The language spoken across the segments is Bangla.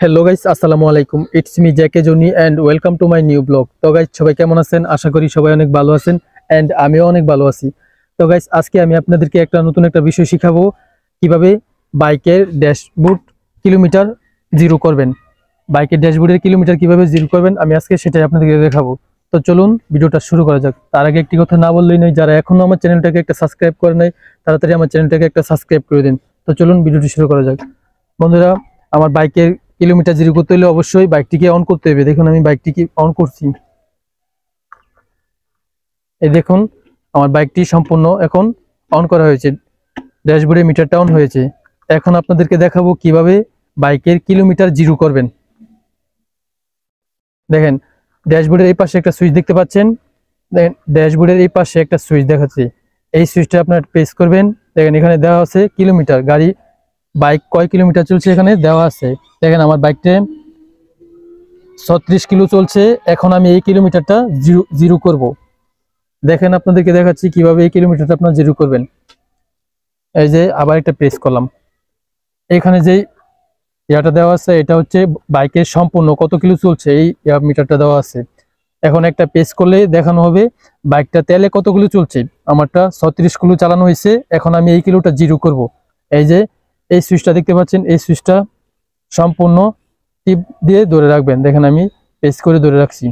হ্যালো গাইস, আসসালামু আলাইকুম। It's me Jackie Johnny and welcome to my new blog. তো গাইস, সবাই কেমন আছেন? আশা করি সবাই অনেক ভালো আছেন এন্ড আমিও অনেক ভালো আছি। তো গাইস, আজকে আমি আপনাদেরকে নতুন একটা বিষয় শিখাবো, কিভাবে বাইকের ড্যাশবোর্ড কিলোমিটার জিরো করবেন। বাইকের ড্যাশবোর্ডের কিলোমিটার কিভাবে জিরো করবেন আমি আজকে সেটাই আপনাদেরকে দেখাবো। তো চলুন ভিডিওটা শুরু করা যাক। তার আগে একটি কথা না বললেই নয়, যারা এখনো আমার চ্যানেলটাকে একটা সাবস্ক্রাইব করে নাই তাড়াতাড়ি আমার চ্যানেলটাকে একটা সাবস্ক্রাইব করে দিন। তো চলুন ভিডিওটি শুরু করা যাক। বন্ধুরা, আমার বাইকের কিলোমিটার জিরো করতে হলে অবশ্যই বাইকটিকে অন করতে হবে। দেখুন, আমি বাইকটিকে অন করছি। এই দেখুন, আমার বাইকটি সম্পূর্ণ এখন অন করা হয়েছে, ড্যাশবোর্ডে মিটারটা অন হয়েছে। এখন আপনাদেরকে দেখাবো কিভাবে বাইকের কিলোমিটার জিরো করবেন। দেখেন, ড্যাশবোর্ডের এই পাশে একটা সুইচ দেখতে পাচ্ছেন। দেখেন, ড্যাশবোর্ডের এই পাশে একটা সুইচ দেখাচ্ছে। এই সুইচটা আপনার প্রেস করবেন। দেখেন, এখানে দেওয়া আছে কিলোমিটার, বাইক কয় কিলোমিটার চলছে এখানে দেওয়া আছে। দেখেন, আমার বাইকটা 36 কিলো চলছে। এখন আমি এই কিলোমিটারটা জিরো করব। দেখেন, আপনাদেরকে দেখাচ্ছি কিভাবে এই কিলোমিটারটা আপনার জিরো করবেন। এই যে আবার একটা প্রেস করলাম। এখানে যে ইয়াটা দেওয়া আছে, এটা হচ্ছে বাইকের সম্পূর্ণ কত কিলো চলছে এই মিটারটা দেওয়া আছে। এখন একটা প্রেস করলে দেখানো হবে বাইকটা তেলে কত কিলো চলছে। আমারটা 36 কিলো চালানো হয়েছে। এখন আমি এই কিলোটা জিরো করব। এই যে এই সুইচটা দেখতে পাচ্ছেন, এই সুইচটা সম্পূর্ণ টিপ দিয়ে ধরে রাখবেন। দেখেন, আমি প্রেস করে ধরে রাখছি।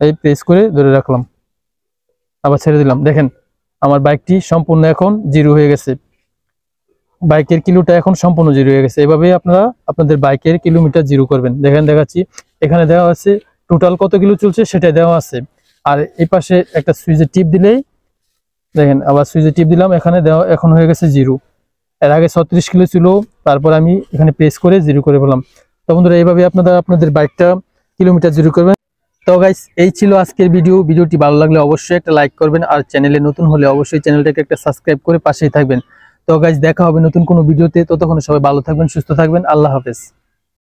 এই প্রেস করে ধরে রাখলাম, আবার ছেড়ে দিলাম। দেখেন, আমার বাইকটি সম্পূর্ণ এখন জিরো হয়ে গেছে। বাইকের কিলোটা এখন সম্পূর্ণ জিরো হয়ে গেছে। এভাবে আপনারা আপনাদের বাইকের কিলোমিটার জিরো করবেন। দেখেন, দেখাচ্ছি এখানে দেওয়া আছে টোটাল কত কিলো চলছে সেটা দেওয়া আছে। আর এই পাশে একটা সুইচে টিপ দিলেই দেখেন, আবার সুইচে টিপ দিলাম, এখানে দেওয়া এখন হয়ে গেছে জিরো। এর আগে 36 কিলো ছিল, তারপর আমি এখানে প্রেস করে জিরো করে বললাম। তো বন্ধুরা, এইভাবে আপনারা আপনাদের বাইকটা কিলোমিটার জিরো করবেন। তো গাইস, এই ছিল আজকের ভিডিওটি ভালো লাগলে অবশ্যই একটা লাইক করবেন, আর চ্যানেলে নতুন হলে অবশ্যই চ্যানেলটাকে একটা সাবস্ক্রাইব করে পাশেই থাকবেন। তো গাইস, দেখা হবে নতুন কোনো ভিডিওতে। ততক্ষণ সবাই ভালো থাকবেন, সুস্থ থাকবেন। আল্লাহ হাফেজ।